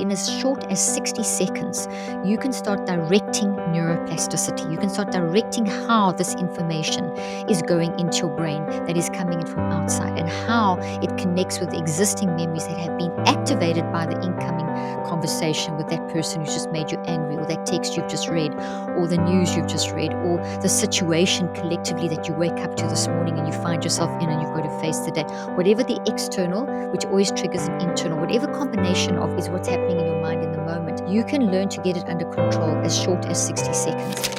in as short as 60 seconds, you can start directing neuroplasticity. You can start directing how this information is going into your brain that is coming in from outside, and how it connects with existing memories that have been activated by the incoming conversation with that person who's just made you angry, or that text you've just read, or the news you've just read, or the situation collectively that you wake up to this morning and you find yourself in and you've got to face the day. Whatever the external, which always triggers an internal, whatever combination of is what's happening in your mind in the moment, you can learn to get it under control as short as 60 seconds.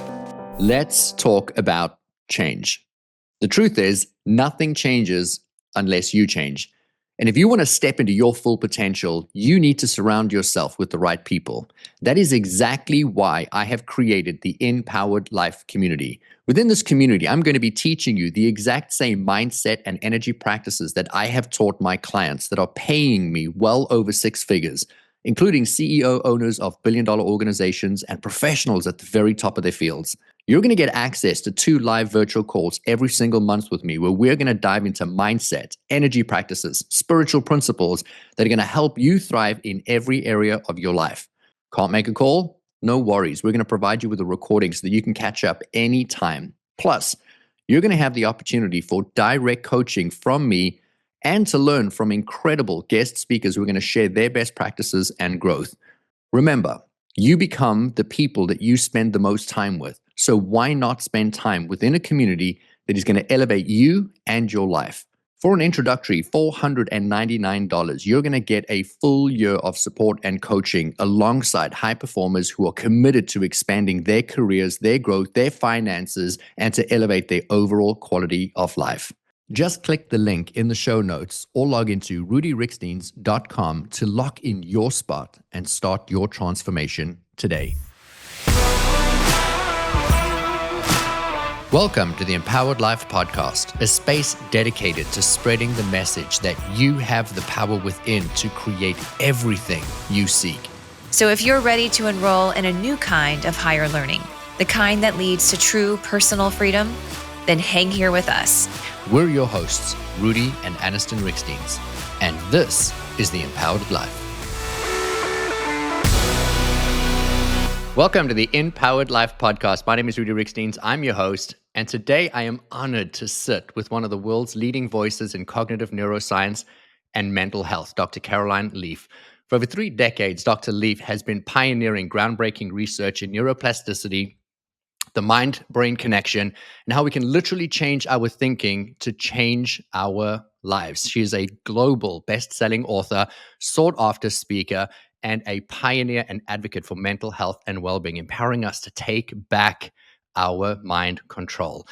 Let's talk about change. The truth is, nothing changes unless you change. And if you want to step into your full potential, you need to surround yourself with the right people. That is exactly why I have created the InPowered Life community. Within this community, I'm going to be teaching you the exact same mindset and energy practices that I have taught my clients that are paying me well over six figures, including CEO owners of billion-dollar organizations and professionals at the very top of their fields. You're going to get access to 2 live virtual calls every single month with me, where we're going to dive into mindset, energy practices, spiritual principles that are going to help you thrive in every area of your life. Can't make a call? No worries. We're going to provide you with a recording so that you can catch up anytime. Plus, you're going to have the opportunity for direct coaching from me and to learn from incredible guest speakers who are going to share their best practices and growth. Remember, you become the people that you spend the most time with. So why not spend time within a community that is going to elevate you and your life? For an introductory $499, you're going to get a full year of support and coaching alongside high performers who are committed to expanding their careers, their growth, their finances, and to elevate their overall quality of life. Just click the link in the show notes or log into rudyricksteins.com to lock in your spot and start your transformation today. Welcome to the Empowered Life podcast, a space dedicated to spreading the message that you have the power within to create everything you seek. So if you're ready to enroll in a new kind of higher learning, the kind that leads to true personal freedom, then hang here with us. We're your hosts, Rudi and Aniston Ricksteins, and this is the Empowered Life. Welcome to the InPowered Life podcast. My name is Rudi Ricksteins. I'm your host, and today I am honored to sit with one of the world's leading voices in cognitive neuroscience and mental health, Dr. Caroline Leaf. For over 3 decades, Dr. Leaf has been pioneering groundbreaking research in neuroplasticity, the mind-brain connection, and how we can literally change our thinking to change our lives. She is a global best-selling author, sought-after speaker, and a pioneer and advocate for mental health and well-being, empowering us to take back our mind control.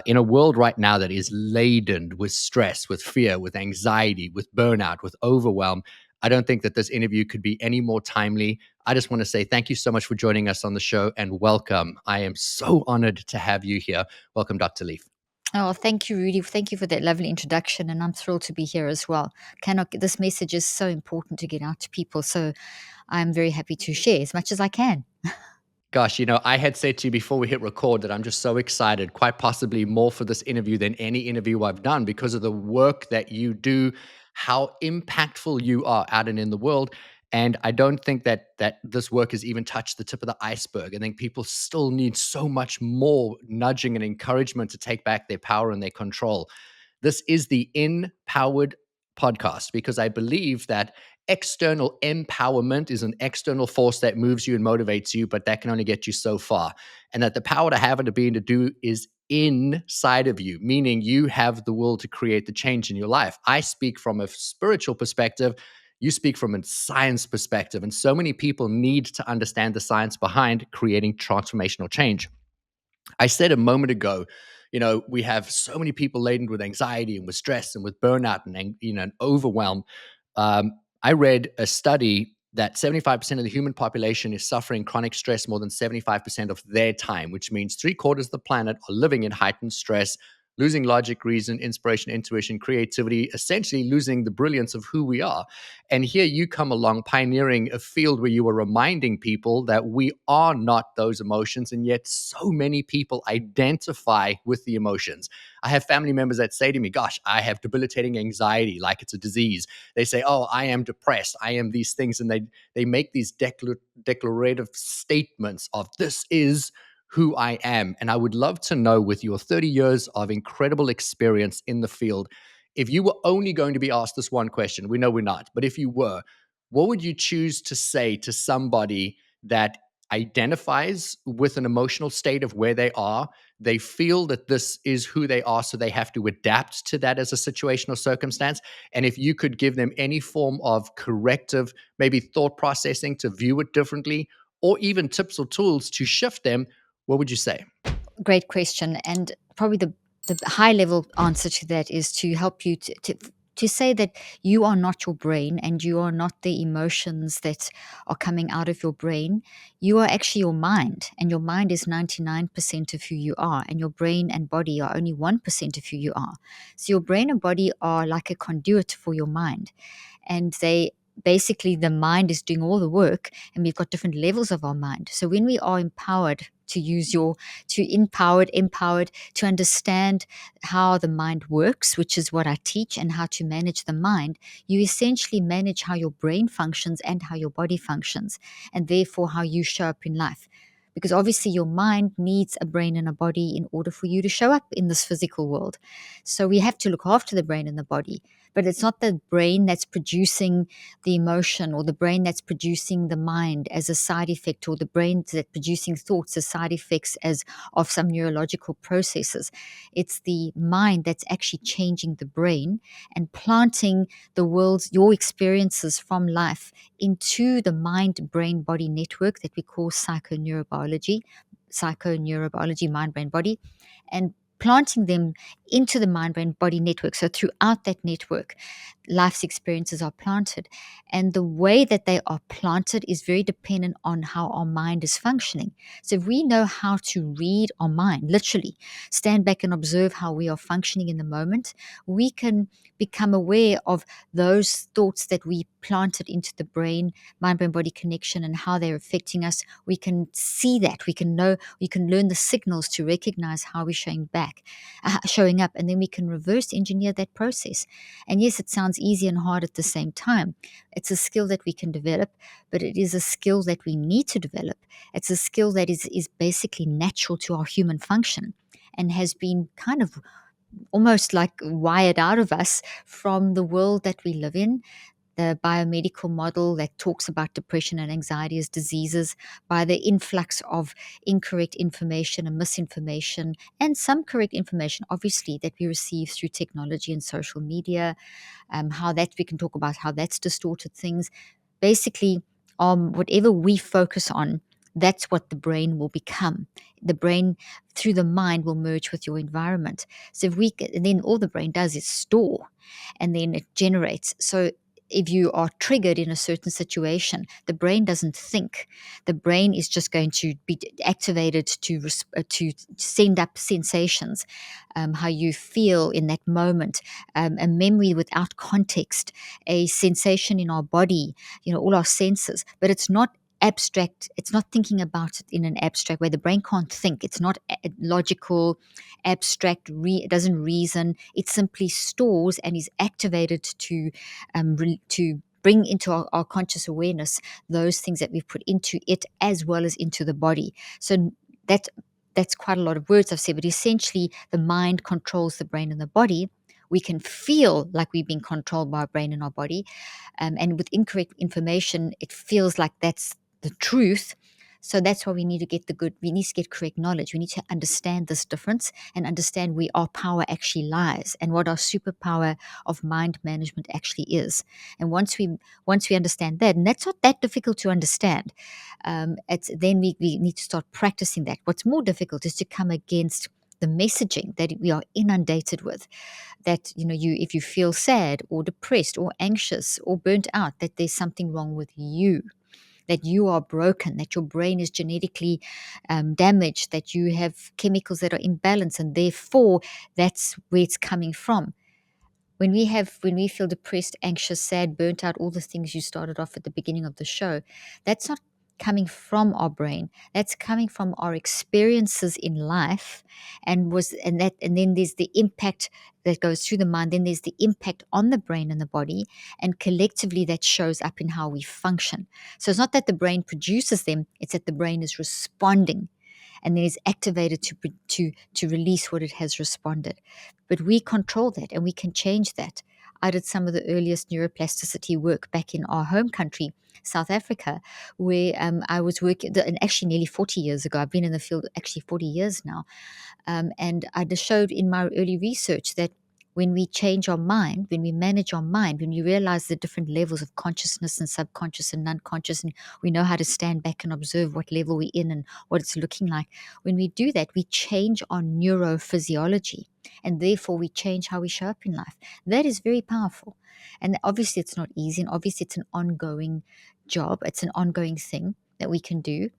In a world right now that is laden with stress, with fear, with anxiety, with burnout, with overwhelm, I don't think that this interview could be any more timely. I just want to say thank you so much for joining us on the show and welcome. I am so honored to have you here. Welcome, Dr. Leaf. Oh, thank you, Rudi. Thank you for that lovely introduction, and I'm thrilled to be here as well. This message is so important to get out to people, so I'm very happy to share as much as I can. Gosh, I had said to you before we hit record that I'm just so excited, quite possibly more for this interview than any interview I've done because of the work that you do, how impactful you are out and in the world. And I don't think that this work has even touched the tip of the iceberg. I think people still need so much more nudging and encouragement to take back their power and their control. This is the InPowered podcast because I believe that external empowerment is an external force that moves you and motivates you, but that can only get you so far. And that the power to have and to be and to do is inside of you, meaning you have the will to create the change in your life. I speak from a spiritual perspective. You speak from a science perspective. And so many people need to understand the science behind creating transformational change. I said a moment ago, we have so many people laden with anxiety and with stress and with burnout and and overwhelm. I read a study that 75% of the human population is suffering chronic stress more than 75% of their time, which means 3/4 of the planet are living in heightened stress losing logic, reason, inspiration, intuition, creativity, essentially losing the brilliance of who we are. And here you come along pioneering a field where you are reminding people that we are not those emotions. And yet so many people identify with the emotions. I have family members that say to me, gosh, I have debilitating anxiety like it's a disease. They say, oh, I am depressed. I am these things. And they make these declarative statements of this is who I am. And I would love to know, with your 30 years of incredible experience in the field, if you were only going to be asked this one question, we know we're not, but if you were, what would you choose to say to somebody that identifies with an emotional state of where they are? They feel that this is who they are, so they have to adapt to that as a situation or circumstance. And if you could give them any form of corrective, maybe thought processing to view it differently, or even tips or tools to shift them, what would you say? Great question. And probably the high level answer to that is to help you to say that you are not your brain and you are not the emotions that are coming out of your brain. You are actually your mind, and your mind is 99% of who you are, and your brain and body are only 1% of who you are. So your brain and body are like a conduit for your mind, and they basically, the mind is doing all the work, and we've got different levels of our mind. So when we are empowered, to use your to empowered to understand how the mind works, which is what I teach, and how to manage the mind, you essentially manage how your brain functions and how your body functions, and therefore how you show up in life. Because obviously your mind needs a brain and a body in order for you to show up in this physical world. So we have to look after the brain and the body. But it's not the brain that's producing the emotion, or the brain that's producing the mind as a side effect, or the brain that's producing thoughts as side effects as of some neurological processes. It's the mind that's actually changing the brain and planting the world's, your experiences from life into the mind brain body network that we call psychoneurobiology, mind brain body, and planting them into the mind brain body network. So throughout that network, life's experiences are planted. And the way that they are planted is very dependent on how our mind is functioning. So if we know how to read our mind, literally stand back and observe how we are functioning in the moment, we can become aware of those thoughts that we planted into the brain, mind brain body connection, and how they're affecting us. We can see that. We can know, we can learn the signals to recognize how we're showing up, and then we can reverse engineer that process. And yes, it sounds easy and hard at the same time. It's a skill that we can develop, but it is a skill that we need to develop. It's a skill that is basically natural to our human function, and has been kind of almost like wired out of us from the world that we live in. The biomedical model that talks about depression and anxiety as diseases, by the influx of incorrect information and misinformation, and some correct information, obviously, that we receive through technology and social media. How that, we can talk about how that's distorted things. Basically, whatever we focus on, that's what the brain will become. The brain, through the mind, will merge with your environment. So if we, and then all the brain does is store, and then it generates. So if you are triggered in a certain situation, the brain doesn't think. The brain is just going to be activated to send up sensations, how you feel in that moment, a memory without context, a sensation in our body, all our senses. But it's not abstract. It's not thinking about it in an abstract way. The brain can't think. It's not logical, abstract. It doesn't reason. It simply stores and is activated to bring into our conscious awareness those things that we've put into it, as well as into the body. So that's quite a lot of words I've said, but essentially the mind controls the brain and the body. We can feel like we've been controlled by our brain and our body. And with incorrect information, it feels like that's the truth. So that's why we need to get correct knowledge. We need to understand this difference and understand where our power actually lies and what our superpower of mind management actually is. And once we understand that, and that's not that difficult to understand, then we need to start practicing that. What's more difficult is to come against the messaging that we are inundated with, that if you feel sad or depressed or anxious or burnt out, that there's something wrong with you, that you are broken, that your brain is genetically damaged, that you have chemicals that are imbalanced, and therefore that's where it's coming from. When we feel depressed, anxious, sad, burnt out, all the things you started off at the beginning of the show, that's not coming from our brain. That's coming from our experiences in life, and then there's the impact that goes through the mind. Then there's the impact on the brain and the body, and collectively that shows up in how we function. So it's not that the brain produces them; it's that the brain is responding and then is activated to release what it has responded. But we control that and we can change that. I did some of the earliest neuroplasticity work back in our home country, South Africa, where I was working, and actually nearly 40 years ago. I've been in the field actually 40 years now. And I just showed in my early research that when we change our mind, when we manage our mind, when we realize the different levels of consciousness and subconscious and unconscious, and we know how to stand back and observe what level we're in and what it's looking like, when we do that, we change our neurophysiology, and therefore we change how we show up in life. That is very powerful. And obviously, it's not easy, and obviously, it's an ongoing job, it's an ongoing thing that we can do.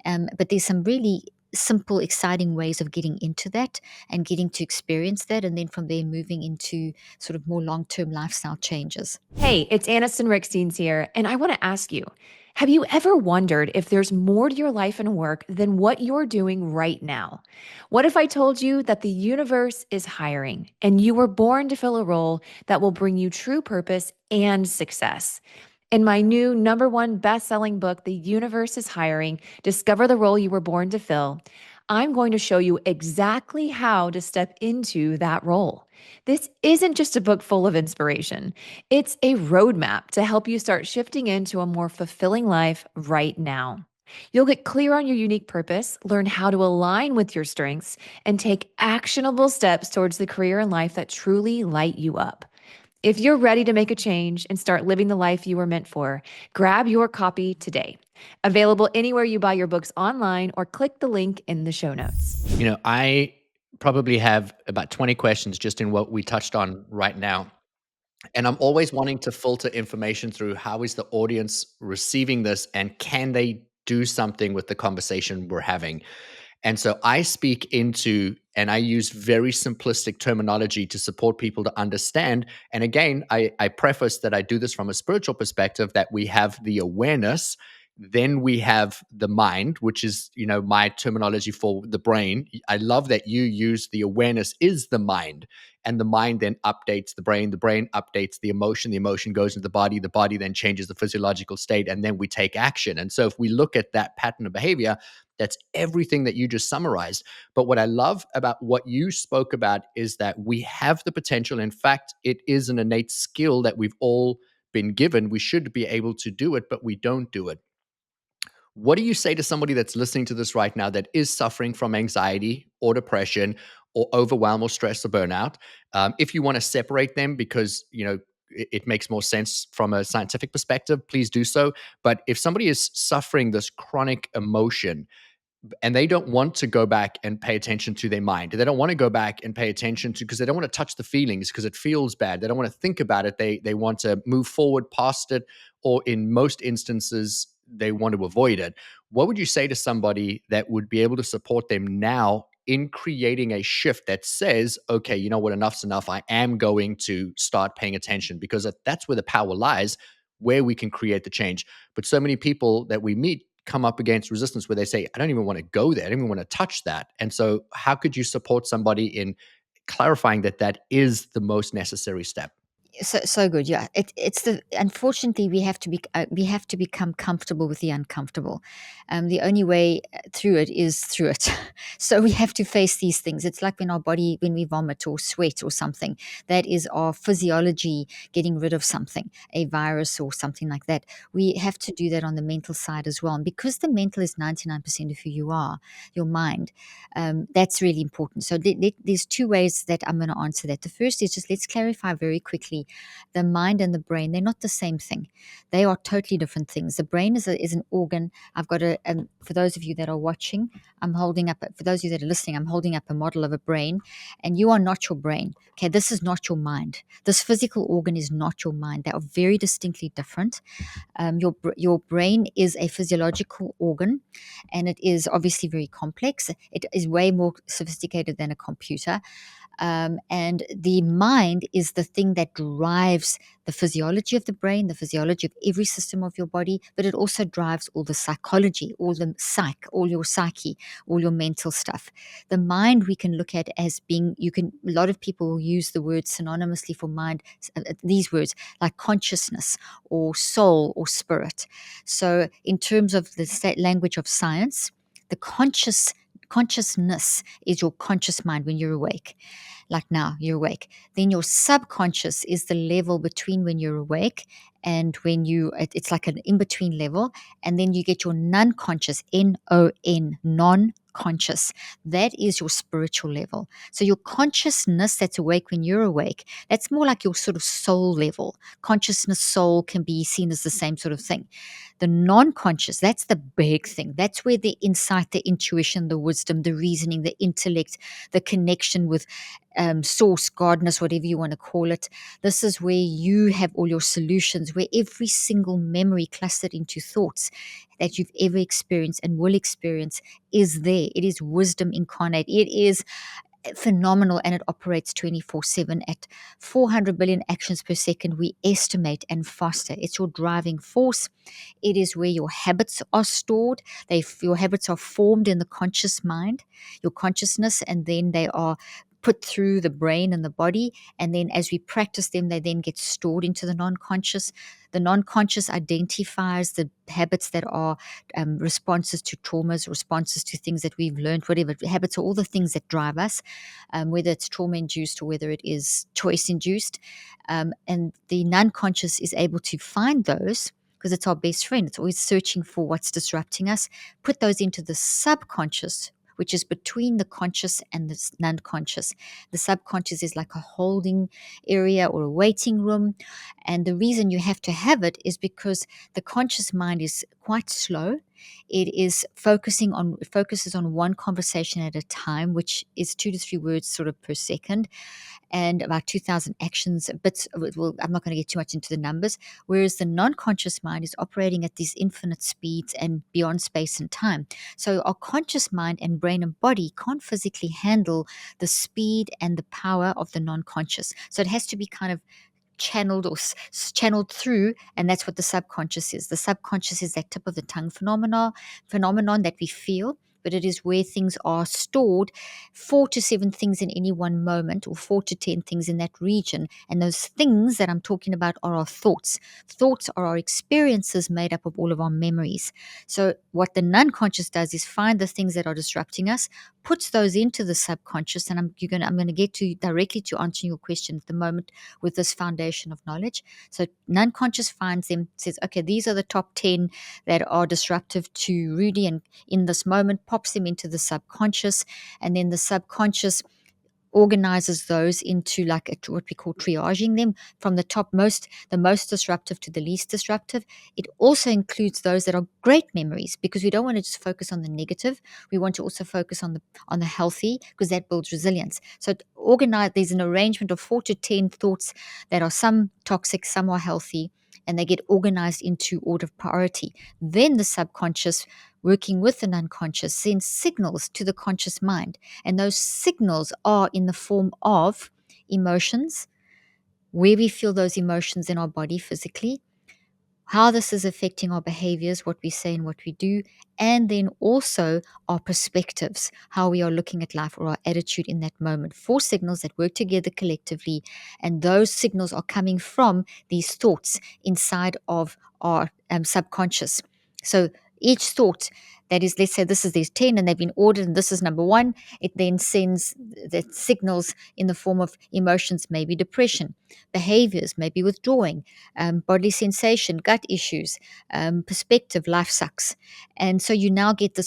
But there's some really simple, exciting ways of getting into that and getting to experience that. And then from there, moving into sort of more long term lifestyle changes. Hey, it's Aniston Ricksteins here, and I want to ask you, have you ever wondered if there's more to your life and work than what you're doing right now? What if I told you that the universe is hiring and you were born to fill a role that will bring you true purpose and success? In my new #1 best-selling book, The Universe is Hiring, Discover the Role You Were Born to Fill, I'm going to show you exactly how to step into that role. This isn't just a book full of inspiration. It's a roadmap to help you start shifting into a more fulfilling life right now. You'll get clear on your unique purpose, learn how to align with your strengths, and take actionable steps towards the career and life that truly light you up. If you're ready to make a change and start living the life you were meant for, grab your copy today. Available anywhere you buy your books online or click the link in the show notes. I probably have about 20 questions just in what we touched on right now. And I'm always wanting to filter information through how is the audience receiving this and can they do something with the conversation we're having. And so I speak into and I use very simplistic terminology to support people to understand. And again, I preface that I do this from a spiritual perspective, that we have the awareness, then we have the mind, which is, my terminology for the brain. I love that you use the awareness is the mind, and the mind then updates the brain updates the emotion goes into the body then changes the physiological state, and then we take action. And so if we look at that pattern of behavior, that's everything that you just summarized. But what I love about what you spoke about is that we have the potential. In fact, it is an innate skill that we've all been given. We should be able to do it, but we don't do it. What do you say to somebody that's listening to this right now that is suffering from anxiety or depression or overwhelm or stress or burnout? If you want to separate them because, it makes more sense from a scientific perspective, please do so. But if somebody is suffering this chronic emotion, and they don't want to go back and pay attention to their mind. They don't want to go back and pay attention to, because they don't want to touch the feelings because it feels bad. They don't want to think about it. They want to move forward past it, or in most instances, they want to avoid it. What would you say to somebody that would be able to support them now in creating a shift that says, okay, you know what, enough's enough. I am going to start paying attention, because that's where the power lies, where we can create the change. But so many people that we meet come up against resistance where they say, I don't even want to go there. I don't even want to touch that. And so how could you support somebody in clarifying that that is the most necessary step? So good, yeah. It's the unfortunately we have to become comfortable with the uncomfortable. The only way through it is through it. So we have to face these things. It's like when we vomit or sweat or something. That is our physiology getting rid of something, a virus or something like that. We have to do that on the mental side as well. And because the mental is 99% of who you are, your mind, that's really important. So there's two ways that I'm going to answer that. The first is just let's clarify very quickly quickly. The mind and the brain, they're not the same thing. They are totally different things. The brain is an organ. I've got for those of you that are watching, I'm holding up, for those of you that are listening, I'm holding up a model of a brain, and you are not your brain. Okay, this is not your mind. This physical organ is not your mind. They are very distinctly different. Your brain is a physiological organ, and it is obviously very complex. It is way more sophisticated than a computer. And the mind is the thing that drives the physiology of the brain, the physiology of every system of your body, but it also drives all the psychology, all the all your psyche, all your mental stuff. The mind we can look at as being, a lot of people use the word synonymously for mind, these words like consciousness or soul or spirit. So in terms of the language of science, the consciousness is your conscious mind when you're awake. Like now, you're awake. Then your subconscious is the level between when you're awake and when it's like an in-between level. And then you get your non-conscious, N-O-N, non-conscious. That is your spiritual level. So your consciousness that's awake when you're awake, that's more like your sort of soul level. Consciousness, soul can be seen as the same sort of thing. The non-conscious, that's the big thing. That's where the insight, the intuition, the wisdom, the reasoning, the intellect, the connection with source, godness, whatever you want to call it. This is where you have all your solutions, where every single memory clustered into thoughts that you've ever experienced and will experience is there. It is wisdom incarnate. It is phenomenal, and it operates 24/7 at 400 billion actions per second, we estimate, and faster. It's your driving force. It is where your habits are stored. Your habits are formed in the conscious mind, your consciousness, and then they are put through the brain and the body, and then as we practice them, they then get stored into the non-conscious. The non-conscious identifies the habits that are responses to traumas, responses to things that we've learned, whatever. Habits are all the things that drive us, whether it's trauma-induced or whether it is choice-induced. And the non-conscious is able to find those because it's our best friend. It's always searching for what's disrupting us. Put those into the subconscious, which is between the conscious and the non-conscious. The subconscious is like a holding area or a waiting room. And the reason you have to have it is because the conscious mind is quite slow. It focuses on one conversation at a time, which is 2 to 3 words sort of per second, and about 2,000 actions, bits. Well, I'm not going to get too much into the numbers. Whereas the non-conscious mind is operating at these infinite speeds and beyond space and time. So our conscious mind and brain and body can't physically handle the speed and the power of the non-conscious. So it has to be kind of channeled or channeled through, and that's what the subconscious is. The subconscious is that tip of the tongue phenomenon that we feel, but it is where things are stored, 4 to 7 things in any one moment, or 4 to 10 things in that region. And those things that I'm talking about are our thoughts. Thoughts are our experiences made up of all of our memories. So what the non-conscious does is find the things that are disrupting us, puts those into the subconscious, and I'm going to get to directly to answering your question at the moment with this foundation of knowledge. So non-conscious finds them, says, okay, these are the top 10 that are disruptive to Rudi, and in this moment pops them into the subconscious, and then the subconscious organizes those into like what we call triaging them from the most disruptive to the least disruptive. It also includes those that are great memories, because we don't want to just focus on the negative. We want to also focus on the healthy, because that builds resilience. So there's an arrangement of 4 to 10 thoughts that are some toxic, some are healthy, and they get organized into order of priority. Then the subconscious, working with the unconscious, sends signals to the conscious mind. And those signals are in the form of emotions, where we feel those emotions in our body physically, how this is affecting our behaviors, what we say and what we do, and then also our perspectives, how we are looking at life, or our attitude in that moment. 4 signals that work together collectively, and those signals are coming from these thoughts inside of our subconscious. So each thought that is, let's say there's 10 and they've been ordered and this is number 1, it then sends the signals in the form of emotions, maybe depression, behaviors, maybe withdrawing, bodily sensation, gut issues, perspective, life sucks. And so you now get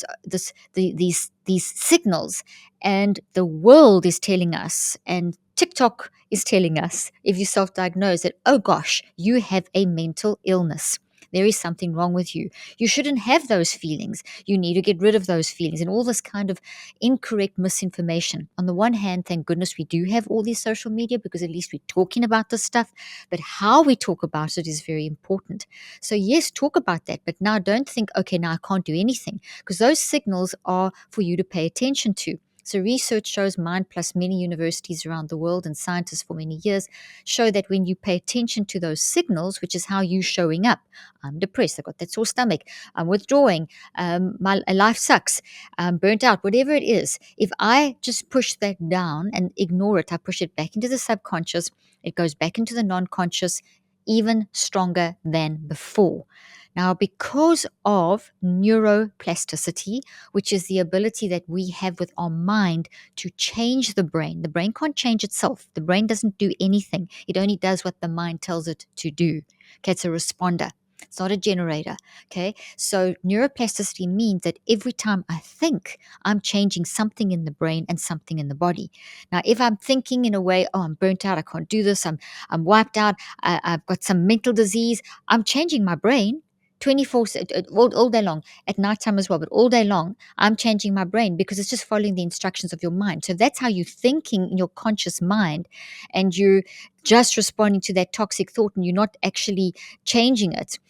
these signals, and the world is telling us, and TikTok is telling us, if you self-diagnose, that, oh gosh, you have a mental illness. There is something wrong with you. You shouldn't have those feelings. You need to get rid of those feelings, and all this kind of incorrect misinformation. On the one hand, thank goodness we do have all these social media, because at least we're talking about this stuff, but how we talk about it is very important. So yes, talk about that, but now don't think, okay, now I can't do anything, because those signals are for you to pay attention to. So research shows, Mind Plus, many universities around the world and scientists for many years show that when you pay attention to those signals, which is how you're showing up, I'm depressed, I've got that sore stomach, I'm withdrawing, my life sucks, I'm burnt out, whatever it is, if I just push that down and ignore it, I push it back into the subconscious, it goes back into the non-conscious, even stronger than before. Now, because of neuroplasticity, which is the ability that we have with our mind to change the brain can't change itself. The brain doesn't do anything. It only does what the mind tells it to do. Okay, it's a responder. It's not a generator. Okay, so neuroplasticity means that every time I think, I'm changing something in the brain and something in the body. Now, if I'm thinking in a way, oh, I'm burnt out, I can't do this, I'm wiped out, I've got some mental disease, I'm changing my brain 24 all day long, at nighttime as well, but all day long, I'm changing my brain, because it's just following the instructions of your mind. So if that's how you're thinking in your conscious mind, and you're just responding to that toxic thought and you're not actually changing it,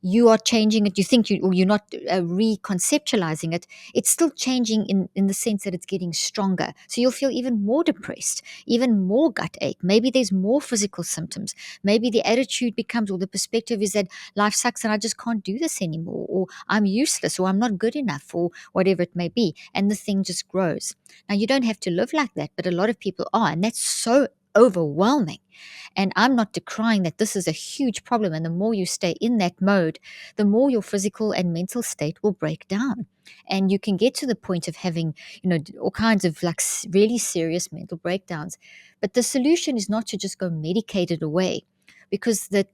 you are changing it, you think you, or you're not reconceptualizing it, it's still changing in the sense that it's getting stronger. So you'll feel even more depressed, even more gut ache. Maybe there's more physical symptoms. Maybe the attitude becomes, or the perspective is, that life sucks and I just can't do this anymore, or I'm useless, or I'm not good enough, or whatever it may be. And the thing just grows. Now, you don't have to live like that, but a lot of people are, and that's so overwhelming. And I'm not decrying that this is a huge problem. And the more you stay in that mode, the more your physical and mental state will break down. And you can get to the point of having, all kinds of like really serious mental breakdowns. But the solution is not to just go medicate it away, because the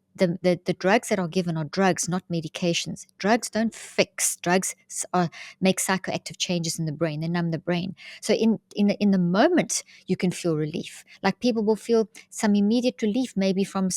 drugs that are given are drugs, not medications. Drugs don't fix. Drugs make psychoactive changes in the brain. They numb the brain. So in the moment, you can feel relief. Like people will feel some immediate relief, maybe from a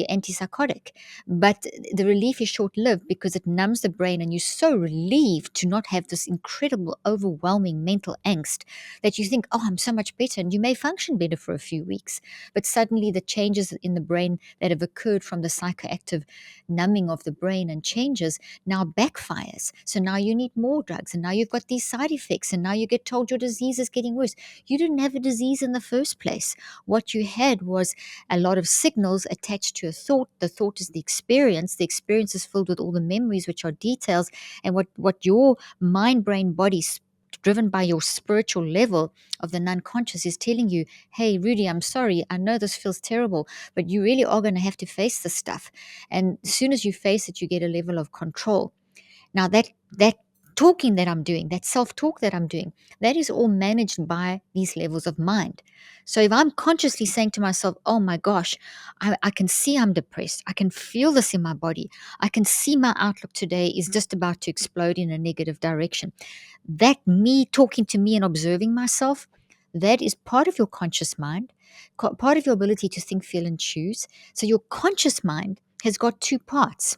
antipsychotic, but the relief is short lived, because it numbs the brain, and you're so relieved to not have this incredible, overwhelming mental angst that you think, oh, I'm so much better, and you may function better for a few weeks, but suddenly the changes in the brain that have occurred from the psychoactive numbing of the brain and changes now backfires. So now you need more drugs, and now you've got these side effects, and now you get told your disease is getting worse. You didn't have a disease in the first place. What you had was a lot of signals attached to a thought. The thought is the experience. The experience is filled with all the memories, which are details, and what your mind, brain, body, driven by your spiritual level of the non-conscious, is telling you, hey, Rudi, I'm sorry, I know this feels terrible, but you really are going to have to face this stuff. And as soon as you face it, you get a level of control. Now that talking that I'm doing, that self-talk that I'm doing, that is all managed by these levels of mind. So if I'm consciously saying to myself, oh my gosh, I can see I'm depressed, I can feel this in my body, I can see my outlook today is just about to explode in a negative direction. That me talking to me and observing myself, that is part of your conscious mind, part of your ability to think, feel, and choose. So your conscious mind has got two parts.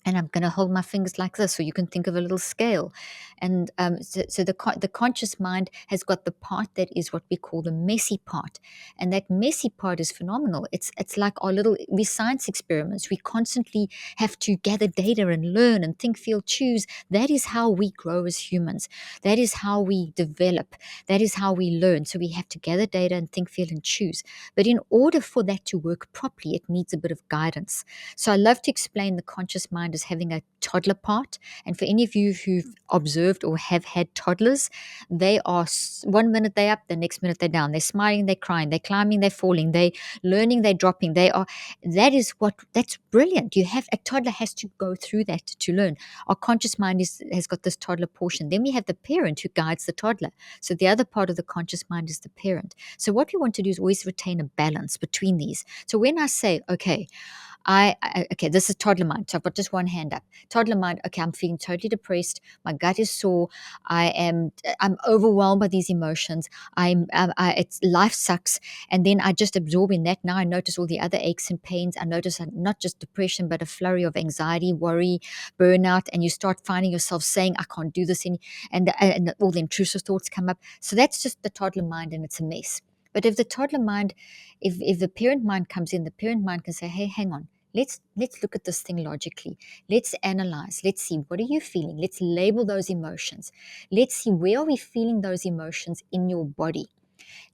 And I'm going to hold my fingers like this, so you can think of a little scale. And so the conscious mind has got the part that is what we call the messy part. And that messy part is phenomenal. It's like we science experiments. We constantly have to gather data and learn and think, feel, choose. That is how we grow as humans. That is how we develop. That is how we learn. So we have to gather data and think, feel, and choose. But in order for that to work properly, it needs a bit of guidance. So I love to explain the conscious mind as having a toddler part. And for any of you who've observed or have had toddlers, they are 1 minute they're up, the next minute they're down. They're smiling, they're crying, they're climbing, they're falling, they're learning, they're dropping. That's brilliant. A toddler has to go through that to learn. Our conscious mind has got this toddler portion. Then we have the parent who guides the toddler. So the other part of the conscious mind is the parent. So what we want to do is always retain a balance between these. So when I say, okay, Okay, this is toddler mind. So I've got just one hand up. Toddler mind. Okay, I'm feeling totally depressed. My gut is sore. I'm overwhelmed by these emotions. It's life sucks. And then I just absorb in that. Now I notice all the other aches and pains. I notice not just depression, but a flurry of anxiety, worry, burnout. And you start finding yourself saying, I can't do this. And all the intrusive thoughts come up. So that's just the toddler mind, and it's a mess. But if the toddler mind, if the parent mind comes in, the parent mind can say, hey, hang on. Let's look at this thing logically. Let's analyze. Let's see, what are you feeling? Let's label those emotions. Let's see, where are we feeling those emotions in your body?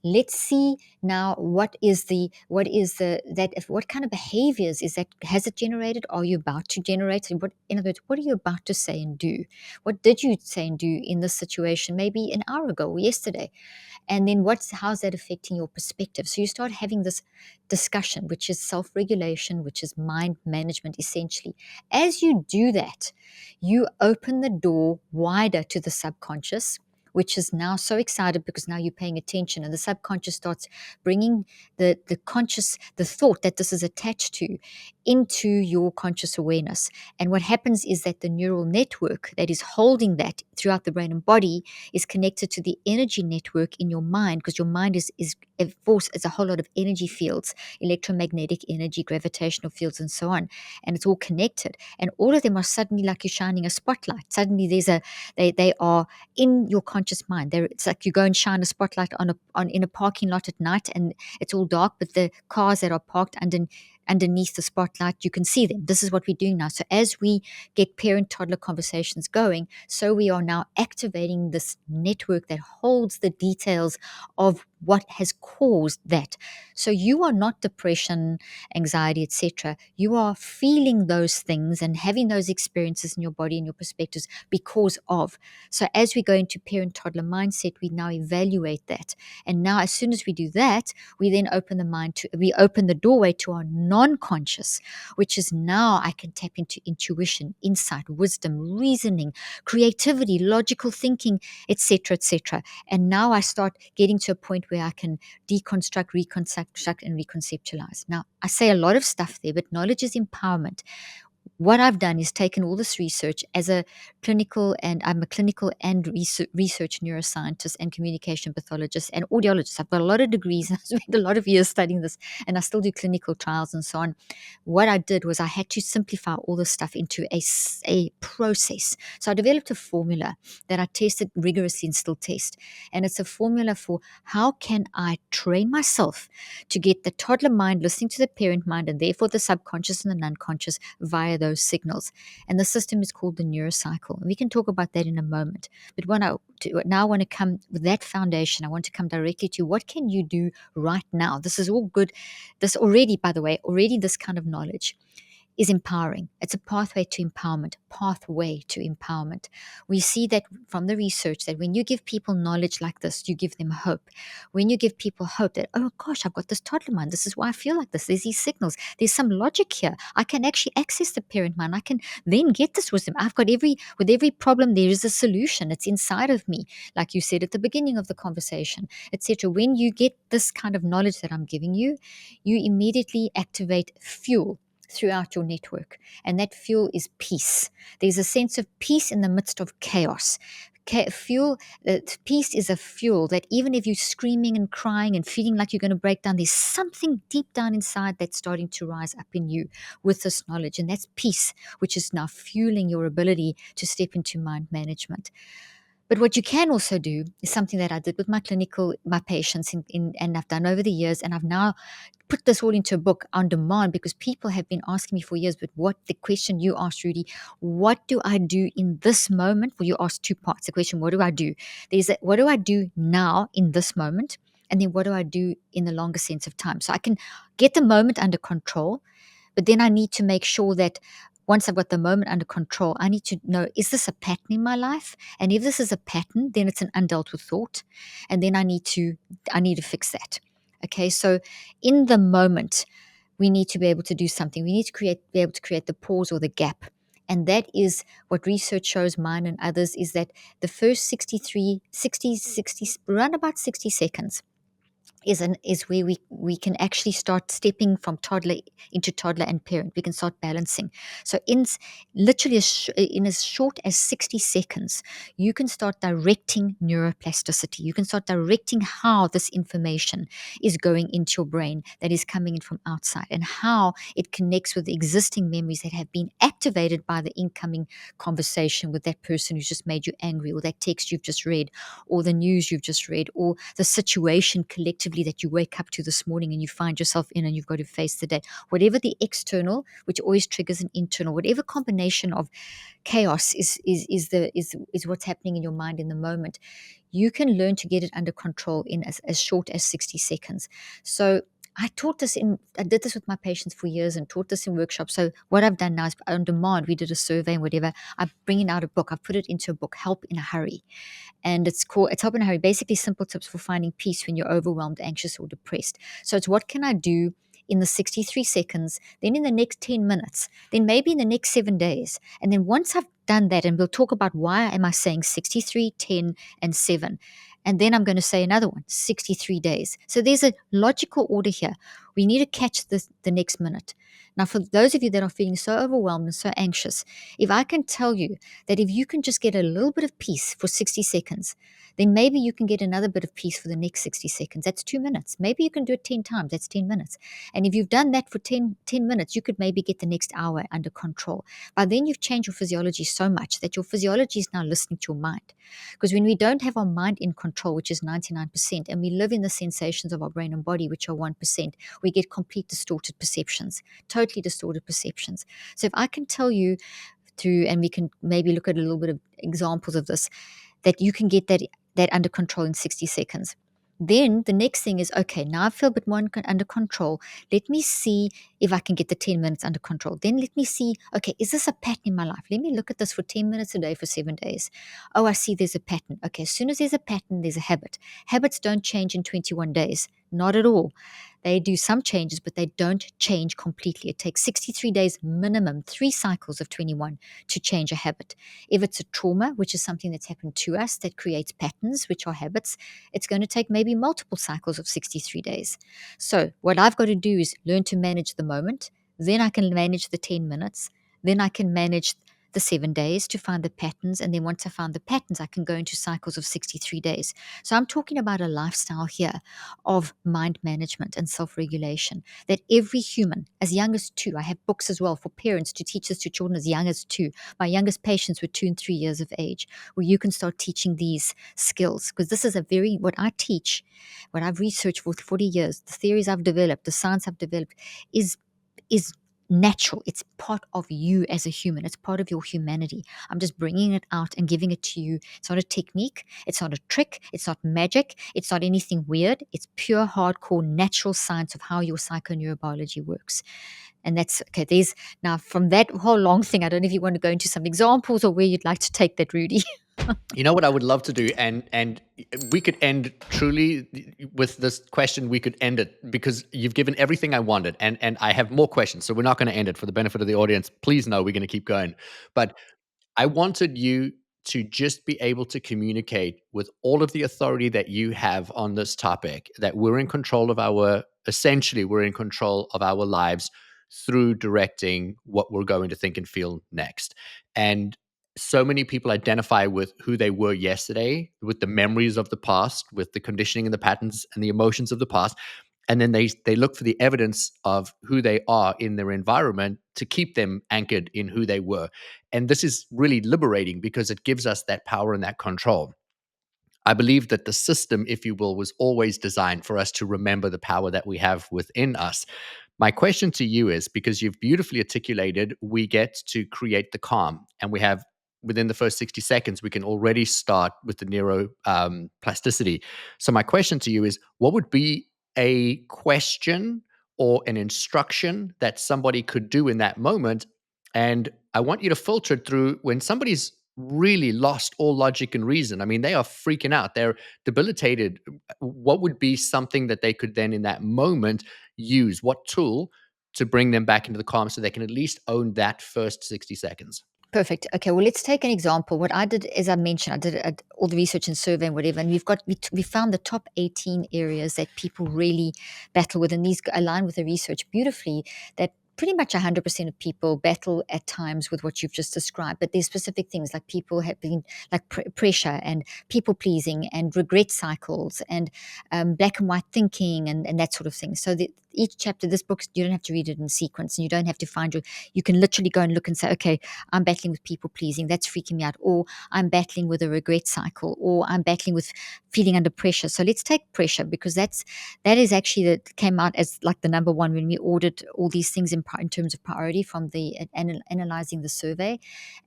Let's see now, what kind of behaviors is that, has it generated? Are you about to generate? In other words, what are you about to say and do? What did you say and do in this situation, maybe an hour ago or yesterday? And then how's that affecting your perspective? So you start having this discussion, which is self-regulation, which is mind management, essentially. As you do that, you open the door wider to the subconscious, which is now so excited because now you're paying attention, and the subconscious starts bringing the conscious, the thought that this is attached to, into your conscious awareness. And what happens is that the neural network that is holding that throughout the brain and body is connected to the energy network in your mind, because your mind is a force, it's a whole lot of energy fields, electromagnetic energy, gravitational fields, and so on. And it's all connected. And all of them are suddenly like you're shining a spotlight. Suddenly they are in your conscious mind. It's like you go and shine a spotlight in a parking lot at night, and it's all dark, but the cars that are parked underneath the spotlight, you can see them. This is what we're doing now. So as we get parent-toddler conversations going, so we are now activating this network that holds the details of what has caused that. So you are not depression, anxiety, etc. You are feeling those things and having those experiences in your body and your perspectives because of. So as we go into parent-toddler mindset, we now evaluate that. And now as soon as we do that, we then open the doorway to our non-conscious, which is now I can tap into intuition, insight, wisdom, reasoning, creativity, logical thinking, etc., etc. And now I start getting to a point where I can deconstruct, reconstruct, and reconceptualize. Now, I say a lot of stuff there, but knowledge is empowerment. What I've done is taken all this research as I'm a clinical and research neuroscientist and communication pathologist and audiologist. I've got a lot of degrees and I spent a lot of years studying this, and I still do clinical trials and so on. What I did was I had to simplify all this stuff into a process. So I developed a formula that I tested rigorously and still test. And it's a formula for how can I train myself to get the toddler mind listening to the parent mind, and therefore the subconscious and the unconscious via those signals. And the system is called the neurocycle. And we can talk about that in a moment. But now I want to come with that foundation. I want to come directly to what can you do right now? This is all good. This already, by the way, this kind of knowledge is empowering. It's a pathway to empowerment, We see that from the research that when you give people knowledge like this, you give them hope. When you give people hope that, oh gosh, I've got this toddler mind. This is why I feel like this. There's these signals. There's some logic here. I can actually access the parent mind. I can then get this wisdom. With every problem, there is a solution. It's inside of me. Like you said at the beginning of the conversation, etc. When you get this kind of knowledge that I'm giving you, you immediately activate fuel throughout your network. And that fuel is peace. There's a sense of peace in the midst of chaos. Peace is a fuel that even if you're screaming and crying and feeling like you're going to break down, there's something deep down inside that's starting to rise up in you with this knowledge. And that's peace, which is now fueling your ability to step into mind management. But what you can also do is something that I did with my patients and I've done over the years, and I've now put this all into a book on demand because people have been asking me for years, but what the question you asked, Rudi, what do I do in this moment? Well, you asked two parts. The question, what do I do? What do I do now in this moment? And then what do I do in the longer sense of time? So I can get the moment under control, but then I need to make sure that once I've got the moment under control, I need to know, is this a pattern in my life? And if this is a pattern, then it's an undealt with thought. And then I need to fix that. Okay, so in the moment, we need to be able to do something. We need to be able to create the pause or the gap. And that is what research shows, mine and others, is that the first around about 60 seconds is where we can actually start stepping from toddler into toddler and parent. We can start balancing. So literally in as short as 60 seconds, you can start directing neuroplasticity. You can start directing how this information is going into your brain that is coming in from outside, and how it connects with the existing memories that have been activated by the incoming conversation with that person who's just made you angry, or that text you've just read, or the news you've just read, or the situation collectively that you wake up to this morning and you find yourself in and you've got to face the day. Whatever the external, which always triggers an internal, whatever combination of chaos is what's happening in your mind in the moment, you can learn to get it under control in as short as 60 seconds. So I did this with my patients for years and taught this in workshops. So what I've done now is on demand, we did a survey and whatever, I'm bringing out a book. I've put it into a book, Help in a Hurry. And it's Help in a Hurry, basically simple tips for finding peace when you're overwhelmed, anxious, or depressed. So it's what can I do in the 63 seconds, then in the next 10 minutes, then maybe in the next 7 days. And then once I've done that, and we'll talk about why am I saying 63, 10, and 7. And then I'm going to say another one, 63 days. So there's a logical order here. We need to catch the next minute. Now, for those of you that are feeling so overwhelmed and so anxious, if I can tell you that if you can just get a little bit of peace for 60 seconds, then maybe you can get another bit of peace for the next 60 seconds. That's 2 minutes. Maybe you can do it 10 times. That's 10 minutes. And if you've done that for 10 minutes, you could maybe get the next hour under control. By then, you've changed your physiology so much that your physiology is now listening to your mind. Because when we don't have our mind in control, which is 99%, and we live in the sensations of our brain and body, which are 1%, we get complete distorted perceptions, totally distorted perceptions. So if I can tell you through, and we can maybe look at a little bit of examples of this, that you can get that under control in 60 seconds. Then the next thing is, okay, now I feel a bit more under control. Let me see if I can get the 10 minutes under control. Then let me see, okay, is this a pattern in my life? Let me look at this for 10 minutes a day for 7 days. Oh, I see there's a pattern. Okay, as soon as there's a pattern, there's a habit. Habits don't change in 21 days, not at all. They do some changes, but they don't change completely. It takes 63 days minimum, 3 cycles of 21 to change a habit. If it's a trauma, which is something that's happened to us that creates patterns, which are habits, it's going to take maybe multiple cycles of 63 days. So what I've got to do is learn to manage the moment. Then I can manage the 10 minutes. Then I can manage the 7 days to find the patterns. And then once I found the patterns, I can go into cycles of 63 days. So I'm talking about a lifestyle here of mind management and self-regulation that every human, as young as 2, I have books as well for parents to teach this to children as young as 2. My youngest patients were 2 and 3 years of age, where you can start teaching these skills, because this is what I teach, what I've researched for 40 years, the theories I've developed, the science I've developed is natural. It's part of you as a human. It's part of your humanity. I'm just bringing it out and giving it to you. It's not a technique. It's not a trick. It's not magic. It's not anything weird. It's pure, hardcore, natural science of how your psychoneurobiology works. And that's okay. There's now, from that whole long thing, I don't know if you want to go into some examples or where you'd like to take that, Rudi. You know what I would love to do, and we could end truly with this question. We could end it because you've given everything I wanted, and I have more questions. So we're not going to end it for the benefit of the audience. Please know we're going to keep going. But I wanted you to just be able to communicate with all of the authority that you have on this topic, that we're in control of essentially, we're in control of our lives through directing what we're going to think and feel next. And so many people identify with who they were yesterday, with the memories of the past, with the conditioning and the patterns and the emotions of the past. And then they look for the evidence of who they are in their environment to keep them anchored in who they were. And this is really liberating because it gives us that power and that control. I believe that the system, if you will, was always designed for us to remember the power that we have within us. My question to you is, because you've beautifully articulated, we get to create the calm, and we have within the first 60 seconds, we can already start with the neuroplasticity. So my question to you is, what would be a question or an instruction that somebody could do in that moment? And I want you to filter it through when somebody's really lost all logic and reason. I mean, they are freaking out. They're debilitated. What would be something that they could then in that moment use? What tool to bring them back into the calm so they can at least own that first 60 seconds? Perfect. Okay, well, let's take an example. What I did, as I mentioned, I did all the research and survey and whatever, and we found the top 18 areas that people really battle with, and these align with the research beautifully. That pretty much 100% of people battle at times with what you've just described, but there's specific things like people have been like pressure and people pleasing and regret cycles and black and white thinking and that sort of thing. So each chapter, this book, you don't have to read it in sequence, and you don't have to find you can literally go and look and say, okay, I'm battling with people pleasing, that's freaking me out, or I'm battling with a regret cycle, or I'm battling with feeling under pressure. So let's take pressure, because that is actually that came out as like the number one when we ordered all these things in terms of priority from the analyzing the survey.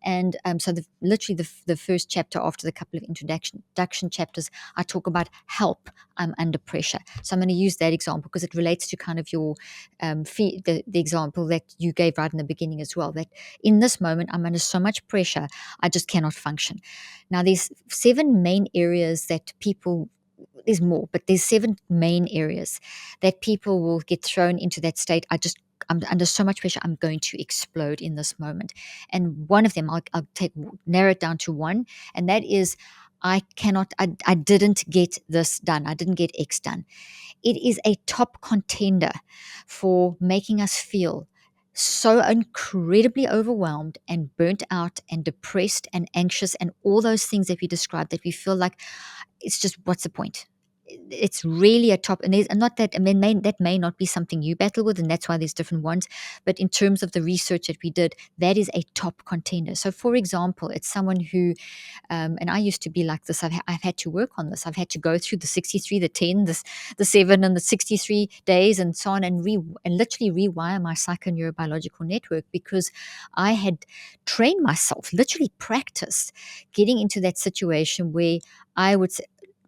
And so literally the first chapter after the couple of introduction chapters, I talk about help, I'm under pressure. So I'm going to use that example because it relates to kind of your the example that you gave right in the beginning as well, that in this moment I'm under so much pressure I just cannot function. Now there's 7 main areas that people, there's more, but there's 7 main areas that people will get thrown into that state. I'm under so much pressure, I'm going to explode in this moment. And one of them, I'll narrow it down to one, and that is I didn't get this done. I didn't get X done. It is a top contender for making us feel so incredibly overwhelmed and burnt out and depressed and anxious and all those things that we described, that we feel like it's just, what's the point? It's really a top, and not that, I mean, that may not be something you battle with, and that's why there's different ones. But in terms of the research that we did, that is a top contender. So, for example, it's someone who, and I used to be like this. I've had to work on this. I've had to go through the 63, the 10, the 7, and the 63 days, and so on, and literally rewire my psychoneurobiological network, because I had trained myself, literally practiced getting into that situation where I would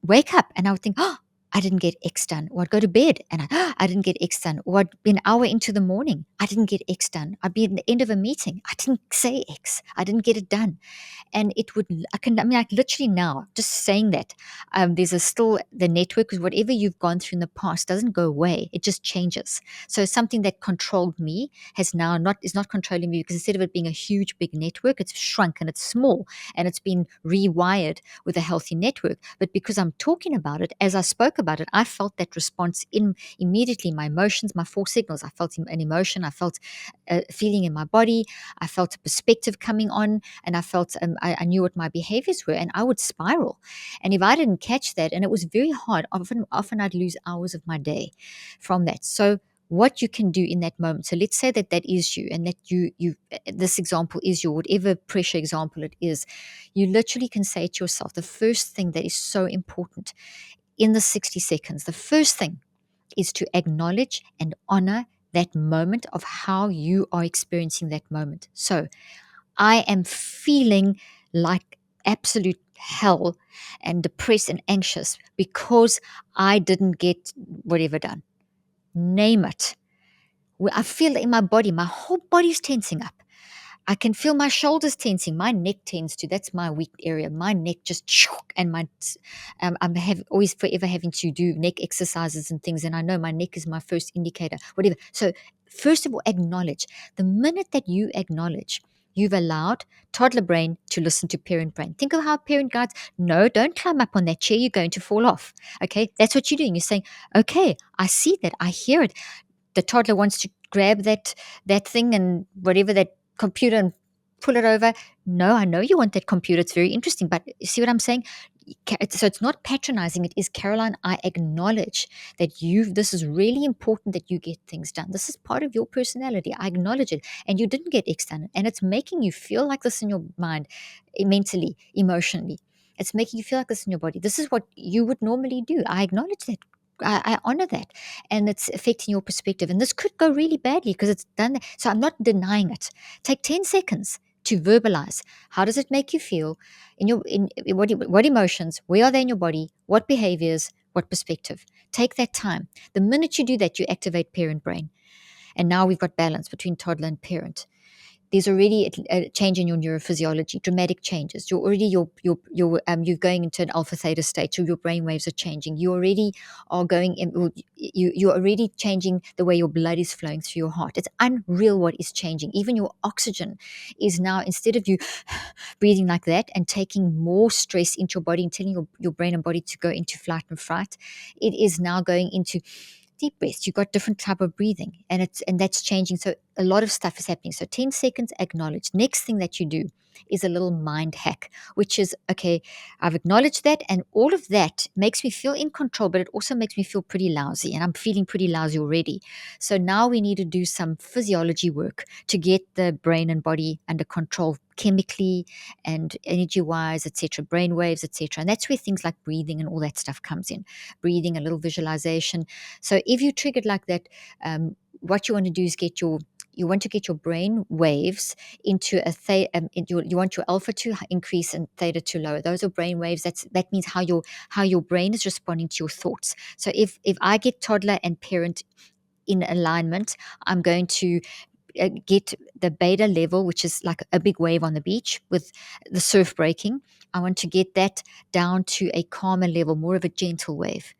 wake up and I would think, oh, I didn't get X done. Or I'd go to bed and I didn't get X done. Or I'd be an hour into the morning, I didn't get X done. I'd be at the end of a meeting, I didn't say X, I didn't get it done. And it would, like literally now, just saying that, there's still the network, because whatever you've gone through in the past doesn't go away, it just changes. So something that controlled me is not controlling me, because instead of it being a huge big network, it's shrunk and it's small, and it's been rewired with a healthy network. But because I'm talking about it, as I spoke about it, I felt that response immediately. My emotions, my 4 signals, I felt an emotion, I felt a feeling in my body, I felt a perspective coming on, and I felt I knew what my behaviors were, and I would spiral. And if I didn't catch that, and it was very hard, often I'd lose hours of my day from that. So what you can do in that moment. So let's say that is you, and that you this example is your, whatever pressure example it is, you literally can say to yourself, the first thing that is so important in the 60 seconds, the first thing is to acknowledge and honor that moment of how you are experiencing that moment. So I am feeling like absolute hell and depressed and anxious because I didn't get whatever done. Name it. I feel it in my body, my whole body's tensing up. I can feel my shoulders tensing, my neck tends to. That's my weak area. My neck just shook, and I'm always forever having to do neck exercises and things. And I know my neck is my first indicator, whatever. So first of all, acknowledge. The minute that you acknowledge, you've allowed toddler brain to listen to parent brain. Think of how parent guides, no, don't climb up on that chair, you're going to fall off. Okay, that's what you're doing. You're saying, okay, I see that, I hear it. The toddler wants to grab that thing and whatever, that computer, and pull it over. No, I know you want that computer. It's very interesting. But you see what I'm saying? So it's not patronizing. It is, Caroline, I acknowledge that this is really important that you get things done. This is part of your personality. I acknowledge it. And you didn't get X done. And it's making you feel like this in your mind, mentally, emotionally. It's making you feel like this in your body. This is what you would normally do. I acknowledge that. I honor that, and it's affecting your perspective. And this could go really badly because it's done. So I'm not denying it. Take 10 seconds to verbalize. How does it make you feel? In what emotions? Where are they in your body? What behaviors? What perspective? Take that time. The minute you do that, you activate parent brain, and now we've got balance between toddler and parent. there's already a change in your neurophysiology, dramatic changes. You're already you're going into an alpha theta state, so your brain waves are changing. You already are going in, you're already changing the way your blood is flowing through your heart. It's unreal what is changing. Even your oxygen is now, instead of you breathing like that and taking more stress into your body and telling your brain and body to go into flight and fright, it is now going into deep breaths. You've got different type of breathing, and that's changing. So a lot of stuff is happening. So 10 seconds, acknowledge. Next thing that you do is a little mind hack, which is, okay, I've acknowledged that, and all of that makes me feel in control, but it also makes me feel pretty lousy, and I'm feeling pretty lousy already. So now we need to do some physiology work to get the brain and body under control chemically and energy wise, etc., brain waves, etc. And that's where things like breathing and all that stuff comes in. Breathing, a little visualization. So if you triggered like that, what you want to do is you want to get your brain waves into a you want your alpha to increase and theta to lower. Those are brain waves. That means how your brain is responding to your thoughts. So if I get toddler and parent in alignment, I'm going to get the beta level, which is like a big wave on the beach with the surf breaking. I want to get that down to a calmer level, more of a gentle wave.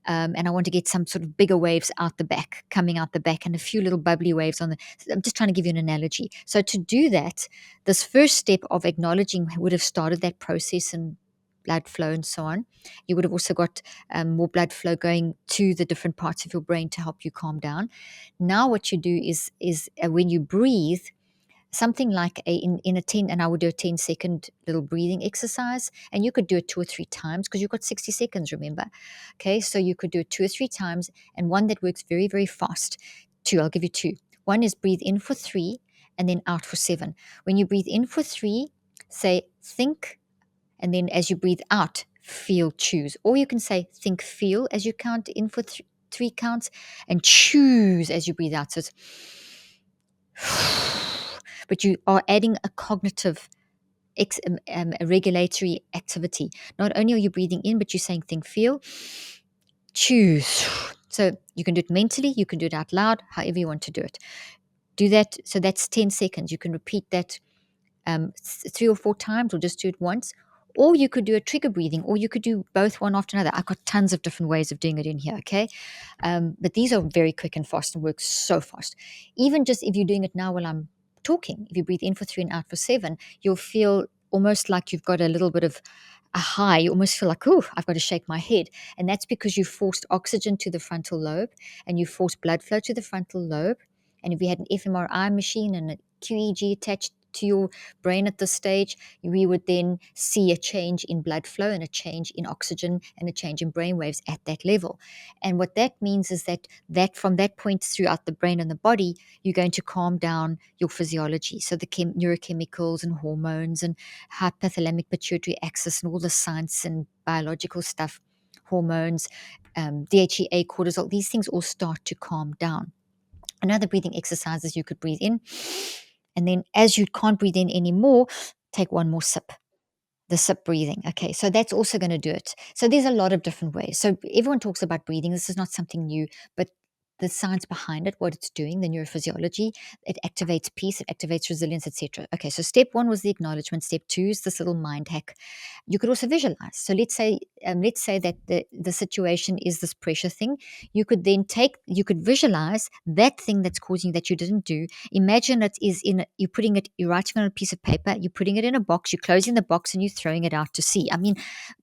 And I want to get some sort of bigger waves out the back, coming out the back, and a few little bubbly waves on the. I'm just trying to give you an analogy. So to do that, this first step of acknowledging would have started that process and blood flow and so on. You would have also got more blood flow going to the different parts of your brain to help you calm down. Now, what you do is when you breathe, something like in a 10, and I would do a 10-second little breathing exercise, and you could do it 2 or 3 times because you've got 60 seconds, remember. Okay, so you could do it 2 or 3 times, and one that works very, very fast. I'll give you two. One is breathe in for 3 and then out for 7. When you breathe in for 3, say think, and then as you breathe out, feel, choose. Or you can say think, feel as you count in for 3 counts, and choose as you breathe out. So it's but you are adding a cognitive a regulatory activity. Not only are you breathing in, but you're saying think, feel, choose. So you can do it mentally, you can do it out loud, however you want to do it. Do that. So that's 10 seconds. You can repeat that 3 or 4 times, or just do it once. Or you could do a trigger breathing, or you could do both one after another. I've got tons of different ways of doing it in here, okay? But these are very quick and fast and work so fast. Even just if you're doing it now while I'm talking, if you breathe in for 3 and out for 7, you'll feel almost like you've got a little bit of a high. You almost feel like, oh, I've got to shake my head. And that's because you forced oxygen to the frontal lobe, and you forced blood flow to the frontal lobe. And if you had an fMRI machine and a QEEG attached to your brain at this stage, we would then see a change in blood flow and a change in oxygen and a change in brain waves at that level. And what that means is that from that point throughout the brain and the body, you're going to calm down your physiology. So the neurochemicals and hormones and hypothalamic pituitary axis and all the science and biological stuff, hormones, DHEA, cortisol, these things all start to calm down. Another breathing exercise is you could breathe in, and then as you can't breathe in anymore, take one more sip. The sip breathing. Okay, so that's also going to do it. So there's a lot of different ways. So everyone talks about breathing. This is not something new, but the science behind it, what it's doing, the neurophysiology, it activates peace, it activates resilience, etc. Okay, so step 1 was the acknowledgement. Step 2 is this little mind hack. You could also visualize. So let's say that the situation is this pressure thing. You could then you could visualize that thing that's causing that you didn't do. Imagine it is you're writing on a piece of paper, you're putting it in a box, you're closing the box, and you're throwing it out to sea. I mean,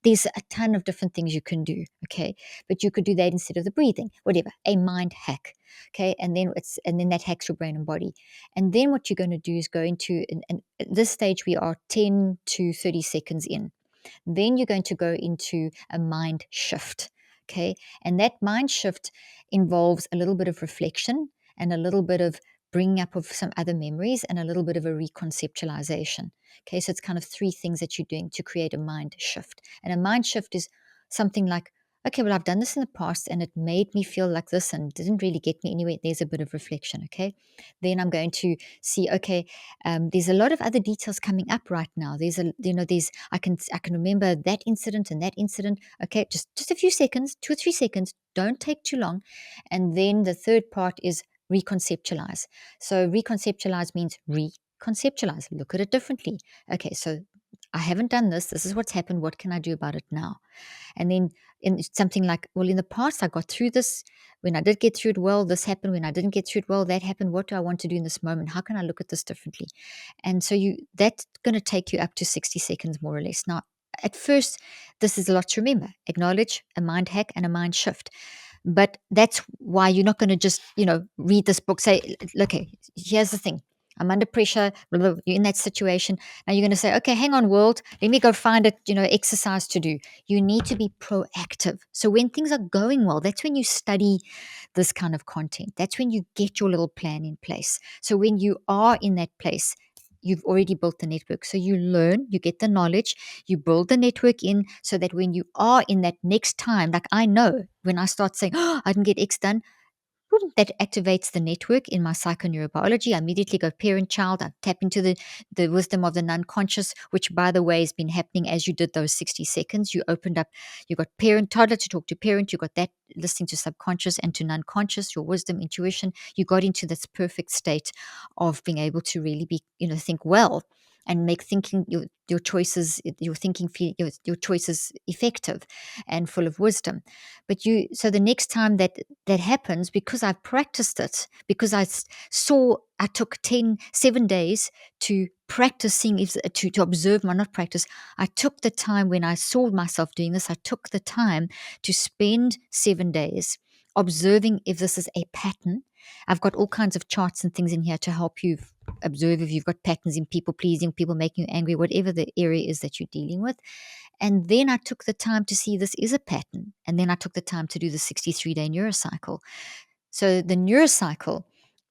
there's a ton of different things you can do. Okay, but you could do that instead of the breathing, whatever, a mind hack. Okay, and then that hacks your brain and body. And then what you're going to do is go into, and at this stage we are 10 to 30 seconds in. Then you're going to go into a mind shift. Okay, and that mind shift involves a little bit of reflection and a little bit of bringing up of some other memories and a little bit of a reconceptualization. Okay, so it's kind of 3 things that you're doing to create a mind shift. And a mind shift is something like, okay, well, I've done this in the past and it made me feel like this and didn't really get me anywhere. There's a bit of reflection. Okay, then I'm going to see, okay, there's a lot of other details coming up right now. I can remember that incident and that incident. Okay, just a few seconds, 2 or 3 seconds. Don't take too long. And then the third part is reconceptualize. So reconceptualize means reconceptualize, look at it differently. Okay, so I haven't done this. This is what's happened. What can I do about it now? And then in something like, well, in the past, I got through this. When I did get through it well, this happened. When I didn't get through it well, that happened. What do I want to do in this moment? How can I look at this differently? And so that's going to take you up to 60 seconds, more or less. Now, at first, this is a lot to remember. Acknowledge, a mind hack, and a mind shift. But that's why you're not going to just, read this book, say, okay, here's the thing. I'm under pressure. Blah, blah, blah. You're in that situation. Now you're going to say, okay, hang on, world. Let me go find it, exercise to do. You need to be proactive. So when things are going well, that's when you study this kind of content. That's when you get your little plan in place. So when you are in that place, you've already built the network. So you learn, you get the knowledge, you build the network in so that when you are in that next time, like I know when I start saying, oh, I didn't get X done, boom, that activates the network in my psychoneurobiology. I immediately go parent-child. I tap into the wisdom of the unconscious, which, by the way, has been happening as you did those 60 seconds. You opened up, you got parent-toddler to talk to parent. You got that listening to subconscious and to unconscious, your wisdom, intuition. You got into this perfect state of being able to really be, think well and make thinking your choices, your thinking, your choices effective and full of wisdom. But so the next time that happens, because I've practiced it, because I took 7 days to practice seeing to observe my, not practice. I took the time when I saw myself doing this, I took the time to spend 7 days observing if this is a pattern. I've got all kinds of charts and things in here to help you observe if you've got patterns in people pleasing, people making you angry, whatever the area is that you're dealing with. And then I took the time to see this is a pattern. And then I took the time to do the 63-day neurocycle. So the neurocycle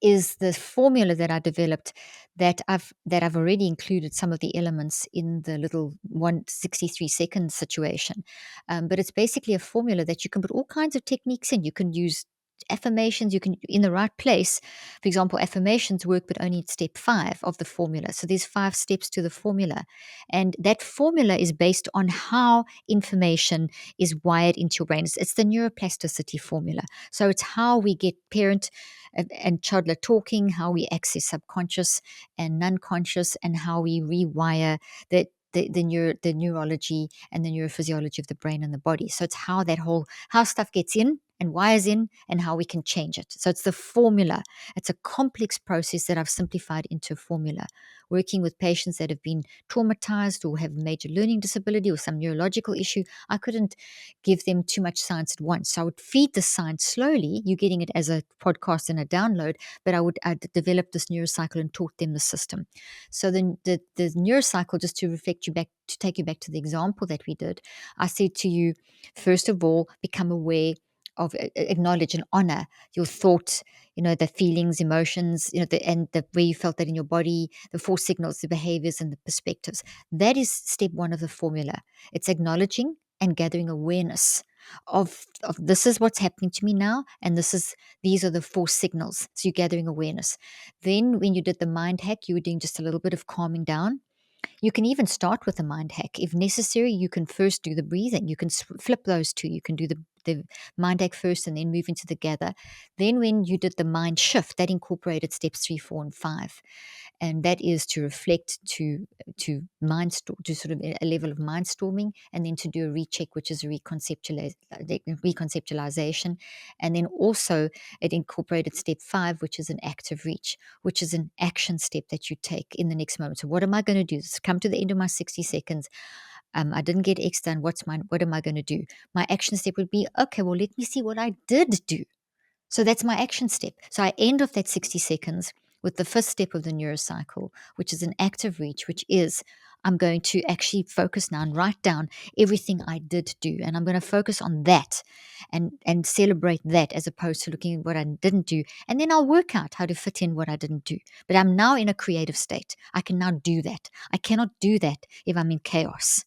is the formula that I developed that I've already included some of the elements in the little 163-second situation. But it's basically a formula that you can put all kinds of techniques in. You can use affirmations, you can in the right place. For example, affirmations work, but only at step 5 of the formula. So there's 5 steps to the formula. And that formula is based on how information is wired into your brain. It's the neuroplasticity formula. So it's how we get parent and toddler talking, how we access subconscious and unconscious, and how we rewire the neurology and the neurophysiology of the brain and the body. So it's how stuff gets in and wires in and how we can change it. So it's the formula. It's a complex process that I've simplified into a formula. Working with patients that have been traumatized or have major learning disability or some neurological issue, I couldn't give them too much science at once. So I would feed the science slowly. You're getting it as a podcast and a download, but I developed this neurocycle and taught them the system. So the neurocycle, just to reflect you back, to take you back to the example that we did, I said to you, first of all, become aware of, acknowledge and honor your thoughts, the feelings, emotions, and the way you felt that in your body, the 4 signals, the behaviors, and the perspectives. That is step 1 of the formula. It's acknowledging and gathering awareness of this is what's happening to me now, and these are the 4 signals. So you're gathering awareness. Then when you did the mind hack, you were doing just a little bit of calming down. You can even start with a mind hack. If necessary, you can first do the breathing. You can flip those two. You can do the mind hack first and then move into the gather. Then when you did the mind shift, that incorporated steps 3, 4, and 5. And that is to reflect, to to sort of a level of mind storming, and then to do a recheck, which is a reconceptualization. And then also it incorporated step 5, which is an active reach, which is an action step that you take in the next moment. So what am I going to do? It's come to the end of my 60 seconds. I didn't get X done. What am I going to do? My action step would be, okay, well, let me see what I did do. So that's my action step. So I end off that 60 seconds with the first step of the neurocycle, which is an active reach, which is I'm going to actually focus now and write down everything I did do. And I'm going to focus on that and celebrate that, as opposed to looking at what I didn't do. And then I'll work out how to fit in what I didn't do. But I'm now in a creative state. I can now do that. I cannot do that if I'm in chaos.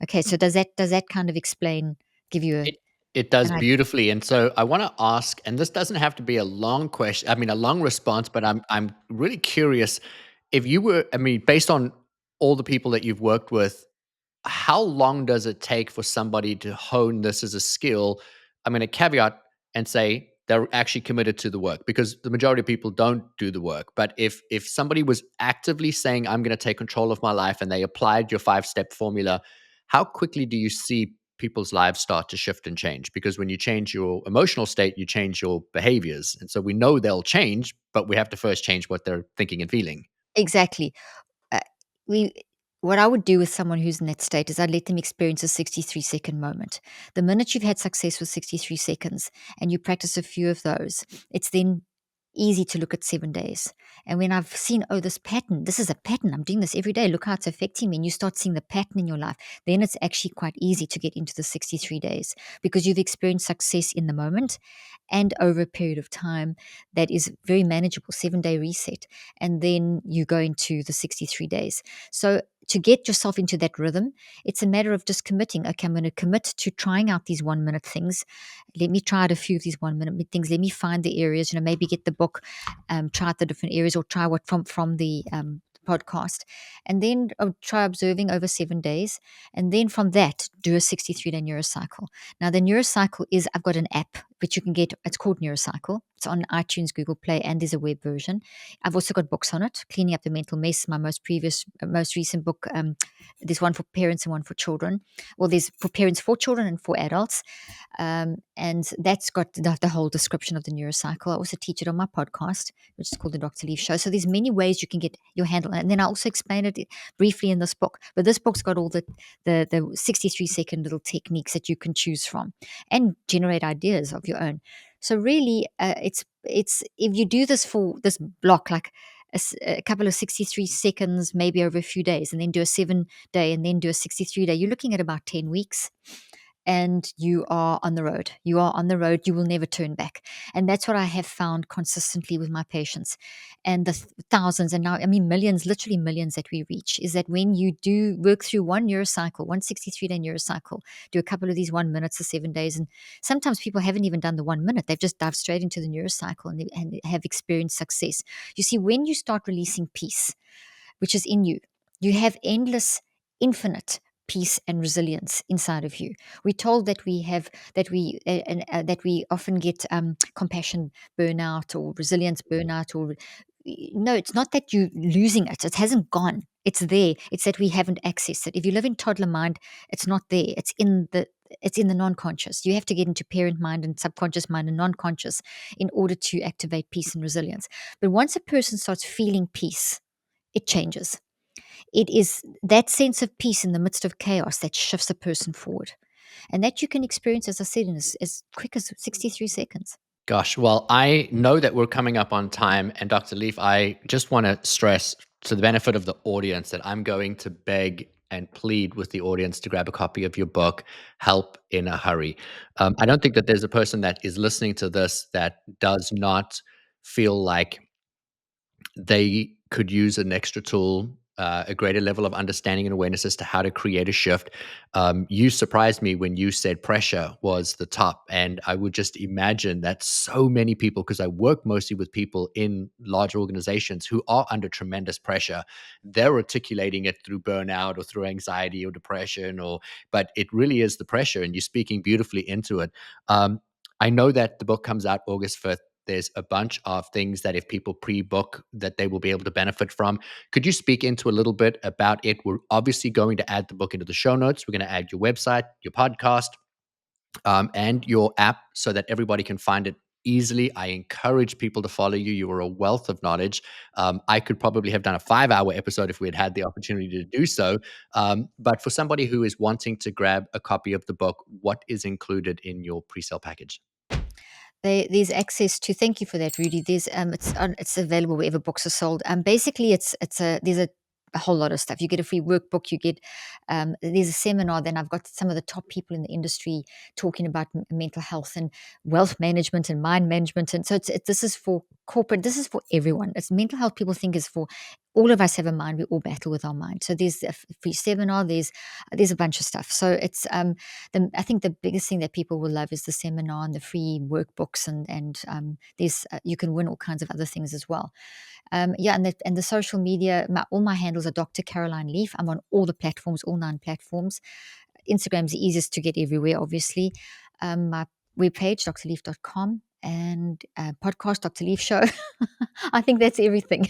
Okay, so does that kind of give you It it does an idea? beautifully, and so I wanna ask, and this doesn't have to be a long question. I mean, a long response, but I'm really curious if you were, I mean, based on all the people that you've worked with, how long does it take for somebody to hone this as a skill? I'm gonna caveat and say they're actually committed to the work, because the majority of people don't do the work. But if somebody was actively saying, I'm going to take control of my life, and they applied your 5-step formula, how quickly do you see people's lives start to shift and change? Because when you change your emotional state, you change your behaviors. And so we know they'll change, but we have to first change what they're thinking and feeling. Exactly. uh, we what I would do with someone who's in that state is I'd let them experience a 63-second moment. The minute you've had success with 63 seconds and you practice a few of those, it's then easy to look at 7 days. And when I've seen, oh, this is a pattern, I'm doing this every day, look how it's affecting me, and you start seeing the pattern in your life, then it's actually quite easy to get into the 63 days because you've experienced success in the moment and over a period of time that is very manageable, 7-day reset. And then you go into the 63 days. So to get yourself into that rhythm, it's a matter of just committing. Okay, I'm going to commit to trying out these 1 minute things. Let me try out a few of these 1 minute things. Let me find the areas, maybe get the book, try out the different areas, or try what from the podcast, and then try observing over 7 days. And then from that, do a 63-day neurocycle. Now, the neurocycle is, I've got an app, which you can get. It's called Neurocycle. It's on iTunes, Google Play, and there's a web version. I've also got books on it. Cleaning Up the Mental Mess, my most recent book. There's one for parents and one for children. Well, there's for parents, for children, and for adults. And that's got the whole description of the neurocycle. I also teach it on my podcast, which is called the Dr. Leaf Show. So there's many ways you can get your handle. And then I also explain it briefly in this book. But this book's got all the 63-second little techniques that you can choose from and generate ideas of your own. So really, it's if you do this for this block, like a couple of 63 seconds, maybe over a few days, and then do a 7-day, and then do a 63-day, you're looking at about 10 weeks. And you are on the road. You are on the road. You will never turn back. And that's what I have found consistently with my patients. And the thousands, and now, I mean, millions, literally millions that we reach, is that when you do work through one neurocycle, 163-day neurocycle, do a couple of these 1 minutes or 7 days. And sometimes people haven't even done the 1 minute. They've just dived straight into the neurocycle and have experienced success. You see, when you start releasing peace, which is in you, you have endless, infinite peace and resilience inside of you. We're told that that we often get compassion burnout or resilience burnout, or no, it's not that you're losing it. It hasn't gone. It's there. It's that we haven't accessed it. If you live in toddler mind, it's not there. It's in the non-conscious. You have to get into parent mind and subconscious mind and non-conscious in order to activate peace and resilience. But once a person starts feeling peace, it changes. It is that sense of peace in the midst of chaos that shifts a person forward. And that you can experience, as I said, in as quick as 63 seconds. Gosh, well, I know that we're coming up on time. And Dr. Leaf, I just want to stress, to the benefit of the audience, that I'm going to beg and plead with the audience to grab a copy of your book, Help in a Hurry. I don't think that there's a person that is listening to this that does not feel like they could use an extra tool, a greater level of understanding and awareness as to how to create a shift. You surprised me when you said pressure was the top. And I would just imagine that so many people, because I work mostly with people in large organizations who are under tremendous pressure, they're articulating it through burnout or through anxiety or depression, but it really is the pressure, and you're speaking beautifully into it. I know that the book comes out August 5th. There's a bunch of things that if people pre-book that they will be able to benefit from. Could you speak into a little bit about it? We're obviously going to add the book into the show notes. We're going to add your website, your podcast, and your app so that everybody can find it easily. I encourage people to follow you. You are a wealth of knowledge. I could probably have done a 5-hour episode if we had had the opportunity to do so. But for somebody who is wanting to grab a copy of the book, what is included in your pre-sale package? There's access to. Thank you for that, Rudy. It's available wherever books are sold. Basically, there's a whole lot of stuff. You get a free workbook. You get there's a seminar. Then I've got some of the top people in the industry talking about mental health and wealth management and mind management. And so this is for corporate. This is for everyone. It's mental health. People think is for all of us have a mind. We all battle with our mind. So there's a free seminar. There's a bunch of stuff. So it's I think the biggest thing that people will love is the seminar and the free workbooks, and there's you can win all kinds of other things as well. And the social media, all my handles are Dr. Caroline Leaf. I'm on all the platforms, all 9 platforms. Instagram's the easiest to get everywhere, obviously. My webpage, drleaf.com. and podcast, Dr. Leaf Show. I think that's everything.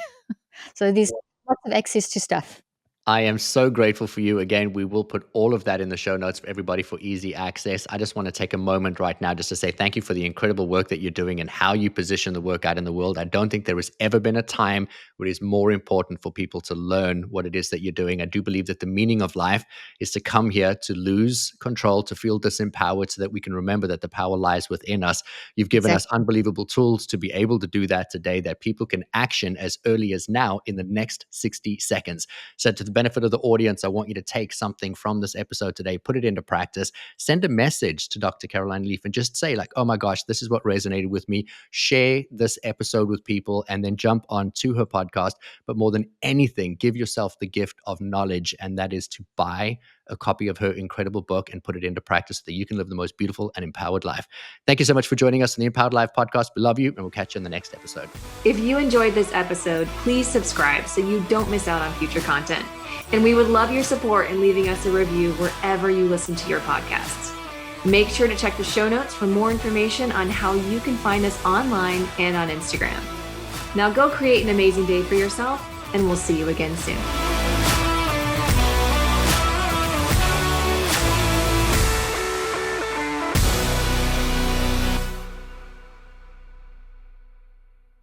So there's lots of access to stuff. I am so grateful for you. Again, we will put all of that in the show notes for everybody for easy access. I just want to take a moment right now just to say thank you for the incredible work that you're doing and how you position the work out in the world. I don't think there has ever been a time where it is more important for people to learn what it is that you're doing. I do believe that the meaning of life is to come here to lose control, to feel disempowered so that we can remember that the power lies within us. You've given us unbelievable tools to be able to do that today that people can action as early as now in the next 60 seconds. So to the benefit of the audience, I want you to take something from this episode today, put it into practice, send a message to Dr. Caroline Leaf and just say like, oh my gosh, this is what resonated with me. Share this episode with people and then jump on to her podcast. But more than anything, give yourself the gift of knowledge. And that is to buy a copy of her incredible book and put it into practice so that you can live the most beautiful and empowered life. Thank you so much for joining us on the Empowered Life podcast. We love you and we'll catch you in the next episode. If you enjoyed this episode, please subscribe so you don't miss out on future content. And we would love your support in leaving us a review wherever you listen to your podcasts. Make sure to check the show notes for more information on how you can find us online and on Instagram. Now go create an amazing day for yourself, and we'll see you again soon.